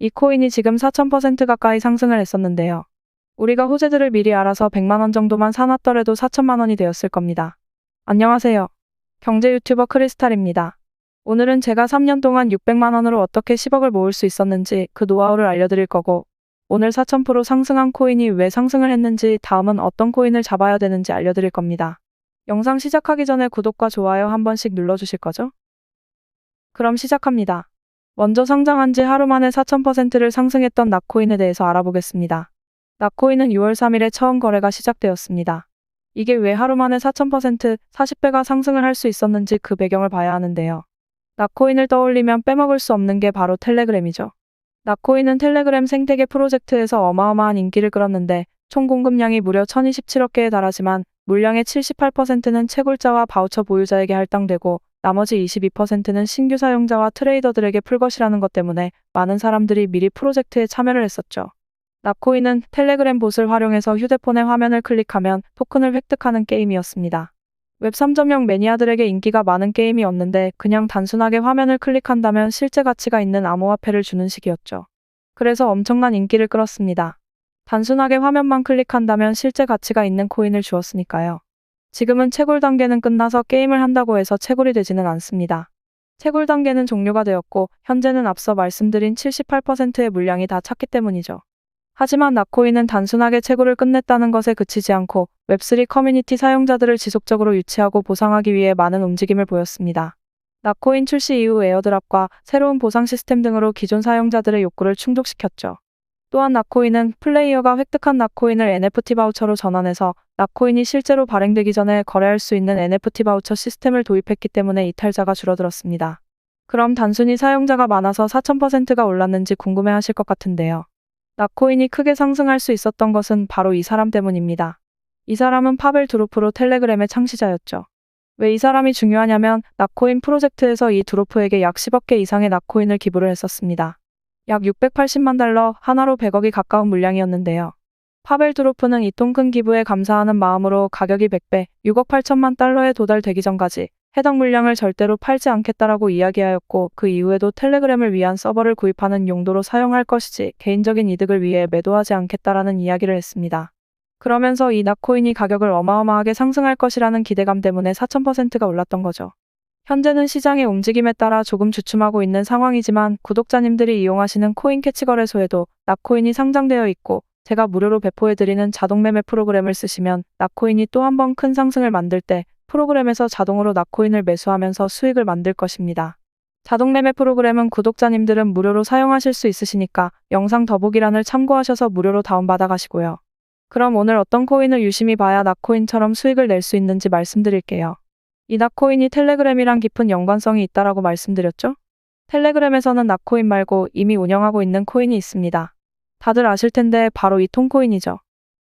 이 코인이 지금 4000% 가까이 상승을 했었는데요. 우리가 호재들을 미리 알아서 100만원 정도만 사놨더라도 4000만원이 되었을 겁니다. 안녕하세요. 경제 유튜버 크리스탈입니다. 오늘은 제가 3년 동안 600만원으로 어떻게 10억을 모을 수 있었는지 그 노하우를 알려드릴 거고, 오늘 4000% 상승한 코인이 왜 상승을 했는지, 다음은 어떤 코인을 잡아야 되는지 알려드릴 겁니다. 영상 시작하기 전에 구독과 좋아요 한 번씩 눌러주실 거죠? 그럼 시작합니다. 먼저 상장한 지 하루 만에 4000%를 상승했던 낙코인에 대해서 알아보겠습니다. 낙코인은 6월 3일에 처음 거래가 시작되었습니다. 이게 왜 하루 만에 4000%, 40배가 상승을 할 수 있었는지 그 배경을 봐야 하는데요. 낙코인을 떠올리면 빼먹을 수 없는 게 바로 텔레그램이죠. 낙코인은 텔레그램 생태계 프로젝트에서 어마어마한 인기를 끌었는데 총 공급량이 무려 1027억 개에 달하지만 물량의 78%는 채굴자와 바우처 보유자에게 할당되고 나머지 22%는 신규 사용자와 트레이더들에게 풀 것이라는 것 때문에 많은 사람들이 미리 프로젝트에 참여를 했었죠. 낙코인은 텔레그램 봇을 활용해서 휴대폰의 화면을 클릭하면 토큰을 획득하는 게임이었습니다. 웹 3.0 매니아들에게 인기가 많은 게임이었는데 그냥 단순하게 화면을 클릭한다면 실제 가치가 있는 암호화폐를 주는 식이었죠. 그래서 엄청난 인기를 끌었습니다. 단순하게 화면만 클릭한다면 실제 가치가 있는 코인을 주었으니까요. 지금은 채굴 단계는 끝나서 게임을 한다고 해서 채굴이 되지는 않습니다. 채굴 단계는 종료가 되었고 현재는 앞서 말씀드린 78%의 물량이 다 찼기 때문이죠. 하지만 낙코인은 단순하게 채굴을 끝냈다는 것에 그치지 않고 웹3 커뮤니티 사용자들을 지속적으로 유치하고 보상하기 위해 많은 움직임을 보였습니다. 낙코인 출시 이후 에어드랍과 새로운 보상 시스템 등으로 기존 사용자들의 욕구를 충족시켰죠. 또한 낙코인은 플레이어가 획득한 낙코인을 NFT 바우처로 전환해서 낙코인이 실제로 발행되기 전에 거래할 수 있는 NFT 바우처 시스템을 도입했기 때문에 이탈자가 줄어들었습니다. 그럼 단순히 사용자가 많아서 4000%가 올랐는지 궁금해하실 것 같은데요. 낙코인이 크게 상승할 수 있었던 것은 바로 이 사람 때문입니다. 이 사람은 파벨 두로프로 텔레그램의 창시자였죠. 왜 이 사람이 중요하냐면 낙코인 프로젝트에서 이 두로프에게 약 10억 개 이상의 낙코인을 기부를 했었습니다. 약 680만 달러, 하나로 100억이 가까운 물량이었는데요. 파벨 두로프는 이 돈 큰 기부에 감사하는 마음으로 가격이 100배, 6억 8천만 달러에 도달되기 전까지 해당 물량을 절대로 팔지 않겠다라고 이야기하였고 그 이후에도 텔레그램을 위한 서버를 구입하는 용도로 사용할 것이지 개인적인 이득을 위해 매도하지 않겠다라는 이야기를 했습니다. 그러면서 이 낙코인이 가격을 어마어마하게 상승할 것이라는 기대감 때문에 4000%가 올랐던 거죠. 현재는 시장의 움직임에 따라 조금 주춤하고 있는 상황이지만 구독자님들이 이용하시는 코인 캐치 거래소에도 낙코인이 상장되어 있고 제가 무료로 배포해드리는 자동 매매 프로그램을 쓰시면 낙코인이 또 한 번 큰 상승을 만들 때 프로그램에서 자동으로 낙코인을 매수하면서 수익을 만들 것입니다. 자동 매매 프로그램은 구독자님들은 무료로 사용하실 수 있으시니까 영상 더보기란을 참고하셔서 무료로 다운받아 가시고요. 그럼 오늘 어떤 코인을 유심히 봐야 낙코인처럼 수익을 낼 수 있는지 말씀드릴게요. 이 낙코인이 텔레그램이랑 깊은 연관성이 있다라고 말씀드렸죠? 텔레그램에서는 낙코인 말고 이미 운영하고 있는 코인이 있습니다. 다들 아실 텐데 바로 이톤코인이죠.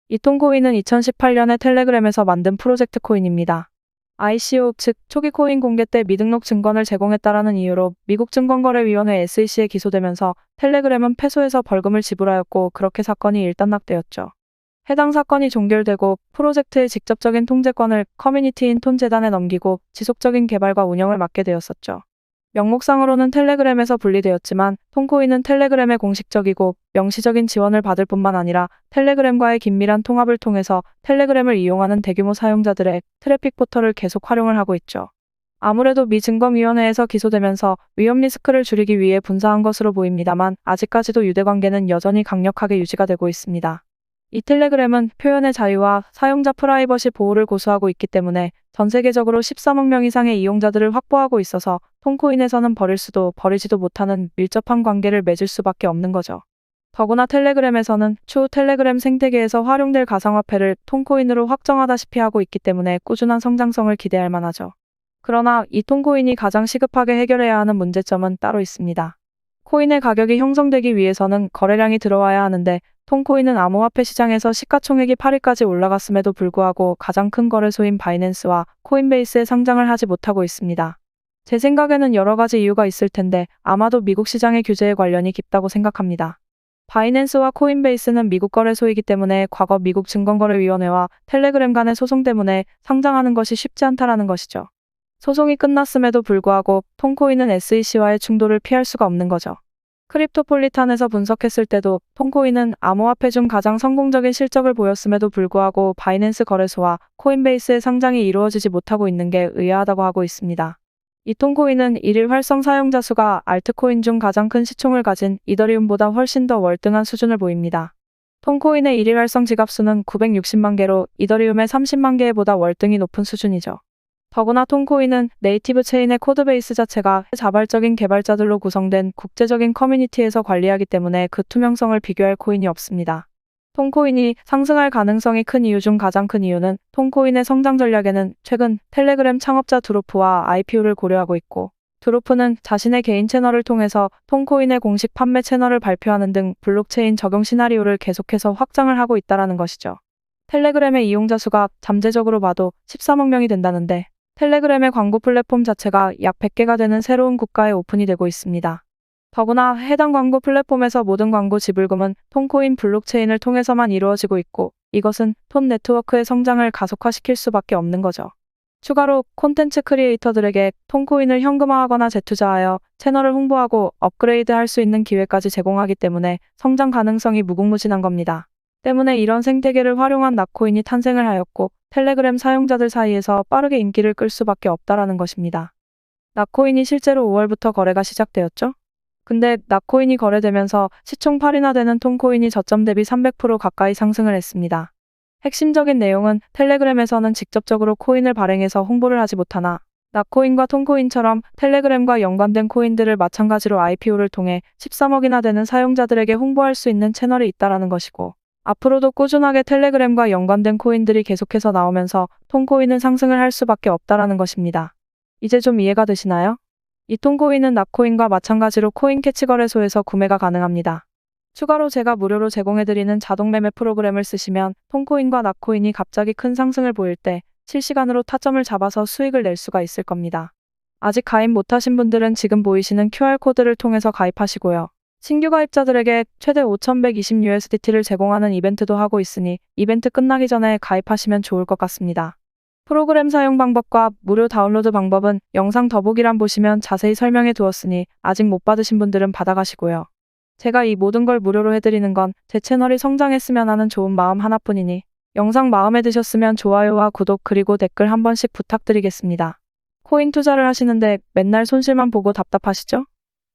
이톤코인은 2018년에 텔레그램에서 만든 프로젝트 코인입니다. ICO 즉 초기 코인 공개 때 미등록 증권을 제공했다라는 이유로 미국 증권거래위원회 SEC에 기소되면서 텔레그램은 패소해서 벌금을 지불하였고 그렇게 사건이 일단락되었죠. 해당 사건이 종결되고 프로젝트의 직접적인 통제권을 커뮤니티인 톤재단에 넘기고 지속적인 개발과 운영을 맡게 되었었죠. 명목상으로는 텔레그램에서 분리되었지만 톤코인은 텔레그램의 공식적이고 명시적인 지원을 받을 뿐만 아니라 텔레그램과의 긴밀한 통합을 통해서 텔레그램을 이용하는 대규모 사용자들의 트래픽 포털을 계속 활용을 하고 있죠. 아무래도 미 증권위원회에서 기소되면서 위험 리스크를 줄이기 위해 분사한 것으로 보입니다만 아직까지도 유대관계는 여전히 강력하게 유지가 되고 있습니다. 이 텔레그램은 표현의 자유와 사용자 프라이버시 보호를 고수하고 있기 때문에 전 세계적으로 13억 명 이상의 이용자들을 확보하고 있어서 톤코인에서는 버릴 수도 버리지도 못하는 밀접한 관계를 맺을 수밖에 없는 거죠. 더구나 텔레그램에서는 추후 텔레그램 생태계에서 활용될 가상화폐를 톤코인으로 확정하다시피 하고 있기 때문에 꾸준한 성장성을 기대할 만하죠. 그러나 이 톤코인이 가장 시급하게 해결해야 하는 문제점은 따로 있습니다. 코인의 가격이 형성되기 위해서는 거래량이 들어와야 하는데 톤코인은 암호화폐 시장에서 시가총액이 8위까지 올라갔음에도 불구하고 가장 큰 거래소인 바이낸스와 코인베이스에 상장을 하지 못하고 있습니다. 제 생각에는 여러 가지 이유가 있을 텐데 아마도 미국 시장의 규제에 관련이 깊다고 생각합니다. 바이낸스와 코인베이스는 미국 거래소이기 때문에 과거 미국 증권거래위원회와 텔레그램 간의 소송 때문에 상장하는 것이 쉽지 않다라는 것이죠. 소송이 끝났음에도 불구하고 톤코인은 SEC와의 충돌을 피할 수가 없는 거죠. 크립토폴리탄에서 분석했을 때도 톤코인은 암호화폐 중 가장 성공적인 실적을 보였음에도 불구하고 바이낸스 거래소와 코인베이스의 상장이 이루어지지 못하고 있는 게 의아하다고 하고 있습니다. 이 톤코인은 일일 활성 사용자 수가 알트코인 중 가장 큰 시총을 가진 이더리움보다 훨씬 더 월등한 수준을 보입니다. 톤코인의 일일 활성 지갑 수는 960만 개로 이더리움의 30만 개보다 월등히 높은 수준이죠. 더구나 톤코인은 네이티브 체인의 코드베이스 자체가 자발적인 개발자들로 구성된 국제적인 커뮤니티에서 관리하기 때문에 그 투명성을 비교할 코인이 없습니다. 톤코인이 상승할 가능성이 큰 이유 중 가장 큰 이유는 톤코인의 성장 전략에는 최근 텔레그램 창업자 드로프와 IPO를 고려하고 있고, 드로프는 자신의 개인 채널을 통해서 톤코인의 공식 판매 채널을 발표하는 등 블록체인 적용 시나리오를 계속해서 확장을 하고 있다는 것이죠. 텔레그램의 이용자 수가 잠재적으로 봐도 13억 명이 된다는데, 텔레그램의 광고 플랫폼 자체가 약 100개가 되는 새로운 국가에 오픈이 되고 있습니다. 더구나 해당 광고 플랫폼에서 모든 광고 지불금은 톤코인 블록체인을 통해서만 이루어지고 있고, 이것은 톤 네트워크의 성장을 가속화시킬 수밖에 없는 거죠. 추가로 콘텐츠 크리에이터들에게 톤코인을 현금화하거나 재투자하여 채널을 홍보하고 업그레이드할 수 있는 기회까지 제공하기 때문에 성장 가능성이 무궁무진한 겁니다. 때문에 이런 생태계를 활용한 낫코인이 탄생을 하였고, 텔레그램 사용자들 사이에서 빠르게 인기를 끌 수밖에 없다라는 것입니다. 낫코인이 실제로 5월부터 거래가 시작되었죠? 근데 낫코인이 거래되면서 시총 8이나 되는 톤코인이 저점 대비 300% 가까이 상승을 했습니다. 핵심적인 내용은 텔레그램에서는 직접적으로 코인을 발행해서 홍보를 하지 못하나, 낫코인과 톤코인처럼 텔레그램과 연관된 코인들을 마찬가지로 IPO를 통해 13억이나 되는 사용자들에게 홍보할 수 있는 채널이 있다라는 것이고, 앞으로도 꾸준하게 텔레그램과 연관된 코인들이 계속해서 나오면서 톤코인은 상승을 할 수밖에 없다라는 것입니다. 이제 좀 이해가 되시나요? 이 톤코인은 낫코인과 마찬가지로 코인 캐치 거래소에서 구매가 가능합니다. 추가로 제가 무료로 제공해드리는 자동 매매 프로그램을 쓰시면 톤코인과 낫코인이 갑자기 큰 상승을 보일 때 실시간으로 타점을 잡아서 수익을 낼 수가 있을 겁니다. 아직 가입 못하신 분들은 지금 보이시는 QR코드를 통해서 가입하시고요. 신규 가입자들에게 최대 5,120USDT를 제공하는 이벤트도 하고 있으니 이벤트 끝나기 전에 가입하시면 좋을 것 같습니다. 프로그램 사용 방법과 무료 다운로드 방법은 영상 더보기란 보시면 자세히 설명해 두었으니 아직 못 받으신 분들은 받아가시고요. 제가 이 모든 걸 무료로 해드리는 건 제 채널이 성장했으면 하는 좋은 마음 하나뿐이니 영상 마음에 드셨으면 좋아요와 구독 그리고 댓글 한 번씩 부탁드리겠습니다. 코인 투자를 하시는데 맨날 손실만 보고 답답하시죠?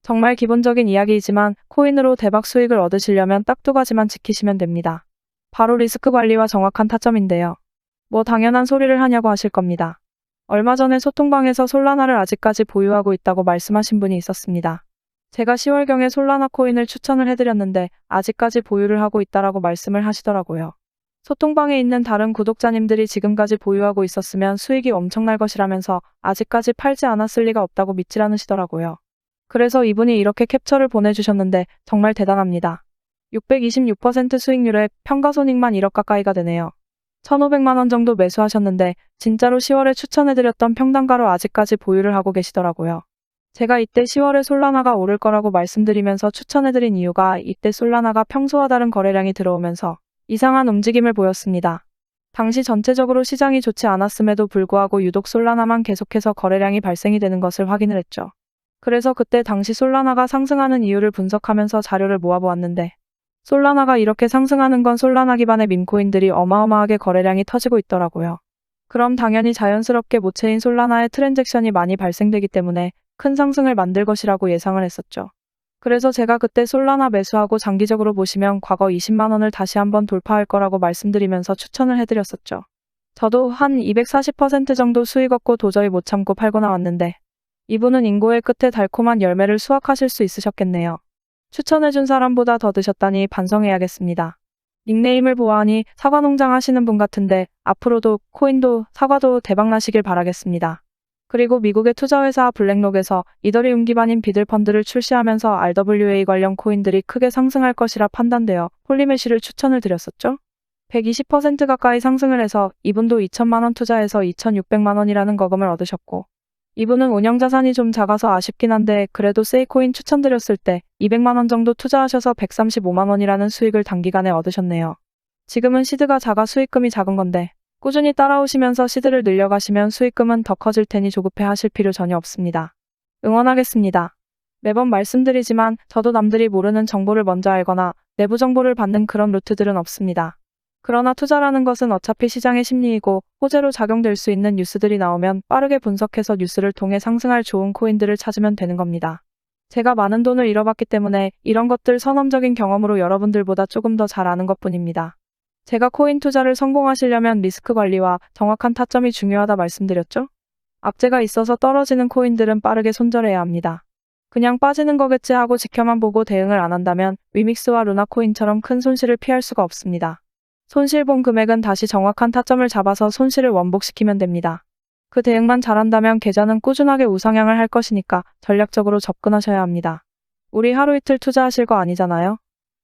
정말 기본적인 이야기이지만 코인으로 대박 수익을 얻으시려면 딱 두 가지만 지키시면 됩니다. 바로 리스크 관리와 정확한 타점인데요. 뭐 당연한 소리를 하냐고 하실 겁니다. 얼마 전에 소통방에서 솔라나를 아직까지 보유하고 있다고 말씀하신 분이 있었습니다. 제가 10월경에 솔라나 코인을 추천을 해드렸는데 아직까지 보유를 하고 있다라고 말씀을 하시더라고요. 소통방에 있는 다른 구독자님들이 지금까지 보유하고 있었으면 수익이 엄청날 것이라면서 아직까지 팔지 않았을 리가 없다고 믿질 않으시더라고요. 그래서 이분이 이렇게 캡처를 보내주셨는데 정말 대단합니다. 626% 수익률에 평가손익만 1억 가까이가 되네요. 1,500만 원 정도 매수하셨는데 진짜로 10월에 추천해드렸던 평단가로 아직까지 보유를 하고 계시더라고요. 제가 이때 10월에 솔라나가 오를 거라고 말씀드리면서 추천해드린 이유가 이때 솔라나가 평소와 다른 거래량이 들어오면서 이상한 움직임을 보였습니다. 당시 전체적으로 시장이 좋지 않았음에도 불구하고 유독 솔라나만 계속해서 거래량이 발생이 되는 것을 확인을 했죠. 그래서 그때 당시 솔라나가 상승하는 이유를 분석하면서 자료를 모아보았는데 솔라나가 이렇게 상승하는 건 솔라나 기반의 밈코인들이 어마어마하게 거래량이 터지고 있더라고요. 그럼 당연히 자연스럽게 모체인 솔라나의 트랜잭션이 많이 발생되기 때문에 큰 상승을 만들 것이라고 예상을 했었죠. 그래서 제가 그때 솔라나 매수하고 장기적으로 보시면 과거 20만 원을 다시 한번 돌파할 거라고 말씀드리면서 추천을 해드렸었죠. 저도 한 240% 정도 수익 얻고 도저히 못 참고 팔고 나왔는데 이분은 인고의 끝에 달콤한 열매를 수확하실 수 있으셨겠네요. 추천해준 사람보다 더 드셨다니 반성해야겠습니다. 닉네임을 보아하니 사과농장 하시는 분 같은데 앞으로도 코인도 사과도 대박나시길 바라겠습니다. 그리고 미국의 투자회사 블랙록에서 이더리움 기반인 비들펀드를 출시하면서 RWA 관련 코인들이 크게 상승할 것이라 판단되어 홀리메쉬를 추천을 드렸었죠. 120% 가까이 상승을 해서 이분도 2천만 원 투자해서 2,600만 원이라는 거금을 얻으셨고 이분은 운영자산이 좀 작아서 아쉽긴 한데 그래도 세이코인 추천드렸을 때 200만 원 정도 투자하셔서 135만 원이라는 수익을 단기간에 얻으셨네요. 지금은 시드가 작아 수익금이 작은 건데 꾸준히 따라오시면서 시드를 늘려가시면 수익금은 더 커질 테니 조급해 하실 필요 전혀 없습니다. 응원하겠습니다. 매번 말씀드리지만 저도 남들이 모르는 정보를 먼저 알거나 내부 정보를 받는 그런 루트들은 없습니다. 그러나 투자라는 것은 어차피 시장의 심리이고 호재로 작용될 수 있는 뉴스들이 나오면 빠르게 분석해서 뉴스를 통해 상승할 좋은 코인들을 찾으면 되는 겁니다. 제가 많은 돈을 잃어봤기 때문에 이런 것들 선험적인 경험으로 여러분들보다 조금 더 잘 아는 것뿐입니다. 제가 코인 투자를 성공하시려면 리스크 관리와 정확한 타점이 중요하다 말씀드렸죠? 악재가 있어서 떨어지는 코인들은 빠르게 손절해야 합니다. 그냥 빠지는 거겠지 하고 지켜만 보고 대응을 안 한다면 위믹스와 루나코인처럼 큰 손실을 피할 수가 없습니다. 손실 본 금액은 다시 정확한 타점을 잡아서 손실을 원복시키면 됩니다. 그 대응만 잘한다면 계좌는 꾸준하게 우상향을 할 것이니까 전략적으로 접근하셔야 합니다. 우리 하루 이틀 투자하실 거 아니잖아요?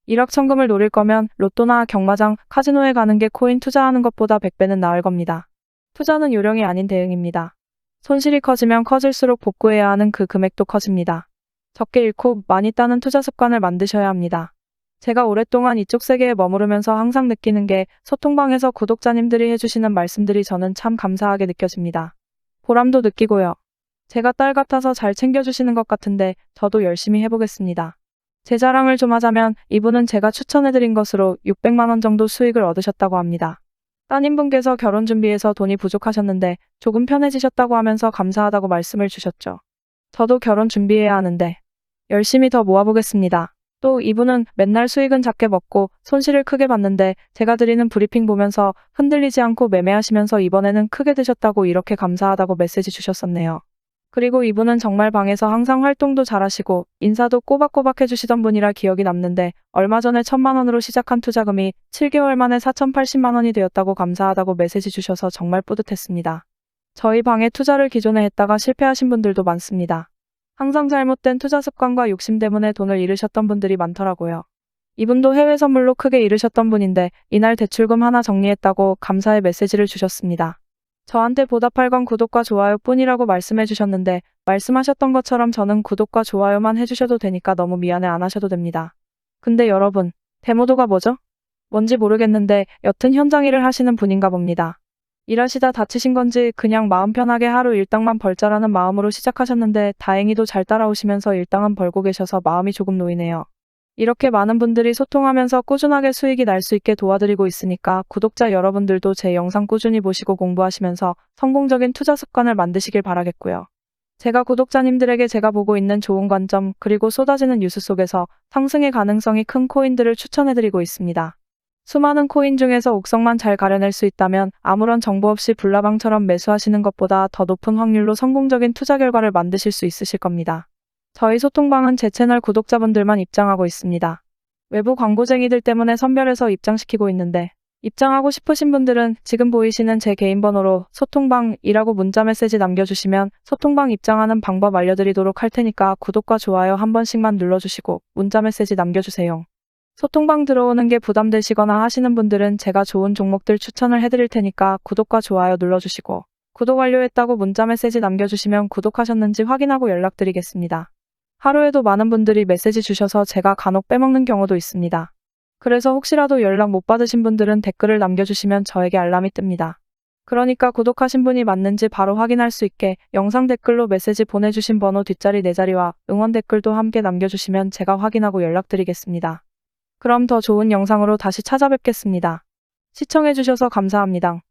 일확천금을 노릴 거면 로또나 경마장, 카지노에 가는 게 코인 투자하는 것보다 100배는 나을 겁니다. 투자는 요령이 아닌 대응입니다. 손실이 커지면 커질수록 복구해야 하는 그 금액도 커집니다. 적게 잃고 많이 따는 투자 습관을 만드셔야 합니다. 제가 오랫동안 이쪽 세계에 머무르면서 항상 느끼는 게 소통방에서 구독자님들이 해주시는 말씀들이 저는 참 감사하게 느껴집니다. 보람도 느끼고요. 제가 딸 같아서 잘 챙겨주시는 것 같은데 저도 열심히 해보겠습니다. 제 자랑을 좀 하자면 이분은 제가 추천해드린 것으로 600만 원 정도 수익을 얻으셨다고 합니다. 따님분께서 결혼 준비해서 돈이 부족하셨는데 조금 편해지셨다고 하면서 감사하다고 말씀을 주셨죠. 저도 결혼 준비해야 하는데 열심히 더 모아보겠습니다. 또 이분은 맨날 수익은 작게 먹고 손실을 크게 봤는데 제가 드리는 브리핑 보면서 흔들리지 않고 매매하시면서 이번에는 크게 드셨다고 이렇게 감사하다고 메시지 주셨었네요. 그리고 이분은 정말 방에서 항상 활동도 잘하시고 인사도 꼬박꼬박 해주시던 분이라 기억이 남는데 얼마 전에 1,000만 원으로 시작한 투자금이 7개월 만에 4,080만 원이 되었다고 감사하다고 메시지 주셔서 정말 뿌듯했습니다. 저희 방에 투자를 기존에 했다가 실패하신 분들도 많습니다. 항상 잘못된 투자 습관과 욕심 때문에 돈을 잃으셨던 분들이 많더라고요. 이분도 해외 선물로 크게 잃으셨던 분인데 이날 대출금 하나 정리했다고 감사의 메시지를 주셨습니다. 저한테 보답할 건 구독과 좋아요 뿐이라고 말씀해 주셨는데 말씀하셨던 것처럼 저는 구독과 좋아요만 해주셔도 되니까 너무 미안해 안 하셔도 됩니다. 근데 여러분, 데모도가 뭐죠? 뭔지 모르겠는데 여튼 현장 일을 하시는 분인가 봅니다. 일하시다 다치신 건지 그냥 마음 편하게 하루 일당만 벌자라는 마음으로 시작하셨는데 다행히도 잘 따라오시면서 일당은 벌고 계셔서 마음이 조금 놓이네요. 이렇게 많은 분들이 소통하면서 꾸준하게 수익이 날 수 있게 도와드리고 있으니까 구독자 여러분들도 제 영상 꾸준히 보시고 공부하시면서 성공적인 투자 습관을 만드시길 바라겠고요. 제가 구독자님들에게 제가 보고 있는 좋은 관점 그리고 쏟아지는 뉴스 속에서 상승의 가능성이 큰 코인들을 추천해드리고 있습니다. 수많은 코인 중에서 옥석만 잘 가려낼 수 있다면 아무런 정보 없이 불나방처럼 매수하시는 것보다 더 높은 확률로 성공적인 투자 결과를 만드실 수 있으실 겁니다. 저희 소통방은 제 채널 구독자분들만 입장하고 있습니다. 외부 광고쟁이들 때문에 선별해서 입장시키고 있는데 입장하고 싶으신 분들은 지금 보이시는 제 개인 번호로 소통방이라고 문자 메시지 남겨주시면 소통방 입장하는 방법 알려드리도록 할 테니까 구독과 좋아요 한 번씩만 눌러주시고 문자 메시지 남겨주세요. 소통방 들어오는 게 부담되시거나 하시는 분들은 제가 좋은 종목들 추천을 해드릴 테니까 구독과 좋아요 눌러주시고 구독 완료했다고 문자 메시지 남겨주시면 구독하셨는지 확인하고 연락드리겠습니다. 하루에도 많은 분들이 메시지 주셔서 제가 간혹 빼먹는 경우도 있습니다. 그래서 혹시라도 연락 못 받으신 분들은 댓글을 남겨주시면 저에게 알람이 뜹니다. 그러니까 구독하신 분이 맞는지 바로 확인할 수 있게 영상 댓글로 메시지 보내주신 번호 뒷자리 4자리와 응원 댓글도 함께 남겨주시면 제가 확인하고 연락드리겠습니다. 그럼 더 좋은 영상으로 다시 찾아뵙겠습니다. 시청해주셔서 감사합니다.